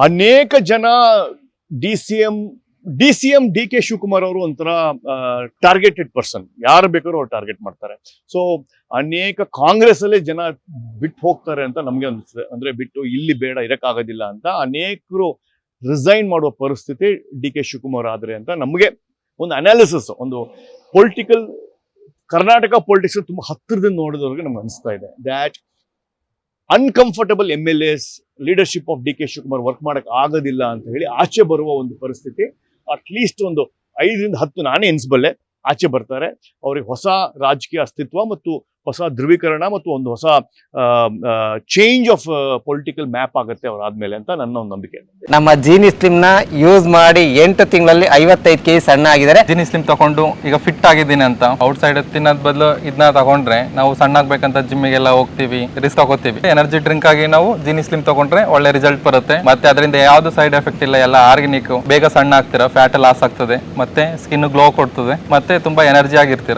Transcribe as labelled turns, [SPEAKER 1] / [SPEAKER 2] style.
[SPEAKER 1] ಅನೇಕ ಜನ D C M D K Shivakumar ಅವರು ಒಂಥರ ಟಾರ್ಗೆಟೆಡ್ ಪರ್ಸನ್, ಯಾರು ಬೇಕಾದ್ರೂ ಅವ್ರು ಟಾರ್ಗೆಟ್ ಮಾಡ್ತಾರೆ. ಸೊ ಅನೇಕ ಕಾಂಗ್ರೆಸ್ ಅಲ್ಲೇ ಜನ ಬಿಟ್ಟು ಹೋಗ್ತಾರೆ ಅಂತ ನಮ್ಗೆ ಅನ್ಸುತ್ತೆ. ಅಂದ್ರೆ ಬಿಟ್ಟು ಇಲ್ಲಿ ಬೇಡ ಇರಕ್ಕಾಗೋದಿಲ್ಲ ಅಂತ ಅನೇಕರು ರಿಸೈನ್ ಮಾಡುವ ಪರಿಸ್ಥಿತಿ ಡಿ ಕೆ ಶಿವಕುಮಾರ್ ಆದ್ರೆ ಅಂತ ನಮಗೆ ಒಂದು ಅನಾಲಿಸಿಸ್, ಒಂದು ಪೊಲಿಟಿಕಲ್ ಕರ್ನಾಟಕ ಪೊಲಿಟಿಕ್ಸ್ ತುಂಬಾ ಹತ್ತಿರದಿಂದ ನೋಡಿದವ್ರಿಗೆ ನಮ್ಗೆ ಅನಿಸ್ತಾ ಇದೆ that uncomfortable MLAs leadership of D K Shivakumar work ಮಾಡಕ್ ಆಗೋದಿಲ್ಲ ಅಂತ ಹೇಳಿ ಆಚೆ ಬರುವ ಒಂದು ಪರಿಸ್ಥಿತಿ ಅಟ್ಲೀಸ್ಟ್ ಒಂದು 5 ರಿಂದ 10 ನಾನೇ ಎನಿಸಬಲ್ಲೆ ಆಚೆ ಬರ್ತಾರೆ. ಅವ್ರಿಗೆ ಹೊಸ ರಾಜಕೀಯ ಅಸ್ತಿತ್ವ ಮತ್ತು ಹೊಸ ಧ್ರುವೀಕರಣ ಮತ್ತು ಒಂದು ಹೊಸ ಚೇಂಜ್ ಆಫ್ ಪೊಲಿಟಿಕಲ್ ಮ್ಯಾಪ್ ಆಗುತ್ತೆ ಅವ್ರಾದ್ಮೇಲೆ ಅಂತ ನನ್ನ ಒಂದು ನಂಬಿಕೆ.
[SPEAKER 2] ನಮ್ಮ ಜೀನಿ ಸ್ಲಿಮ್ ನ ಯೂಸ್ ಮಾಡಿ 8 ತಿಂಗಳಲ್ಲಿ 55 kg ಸಣ್ಣ ಆಗಿದ್ದಾರೆ.
[SPEAKER 3] ಜೀನಿ ಸ್ಲಿಮ್ ತಗೊಂಡು ಈಗ ಫಿಟ್ ಆಗಿದ್ದೀನಿ ಅಂತ ಔಟ್ ಸೈಡ್ ತಿನ್ನೋದ್ ಬದಲು ಇದನ್ನ ತಗೊಂಡ್ರೆ ನಾವು ಸಣ್ಣ ಆಗ್ಬೇಕಂತ ಜಿಮ್ಮಿಗೆಲ್ಲ ಹೋಗ್ತೀವಿ, ರಿಸ್ಕ್ ತಗೋತೀವಿ. ಎನರ್ಜಿ ಡ್ರಿಂಕ್ ಆಗಿ ನಾವು ಜೀನಿ ಸ್ಲಿಮ್ ತಗೊಂಡ್ರೆ ಒಳ್ಳೆ ರಿಸಲ್ಟ್ ಬರುತ್ತೆ. ಮತ್ತೆ ಅದರಿಂದ ಯಾವ್ದು ಸೈಡ್ ಎಫೆಕ್ಟ್ ಇಲ್ಲ, ಎಲ್ಲ ಆರ್ಗ್ಯಾನಿಕ್. ಬೇಗ ಸಣ್ಣ ಆಗ್ತೀರಾ, ಫ್ಯಾಟ್ ಲಾಸ್ ಆಗ್ತದೆ, ಮತ್ತೆ ಸ್ಕಿನ್ ಗ್ಲೋ ಕೊಡ್ತದೆ, ಮತ್ತೆ ತುಂಬಾ ಎನರ್ಜಿ ಆಗಿರ್ತೀರಾ.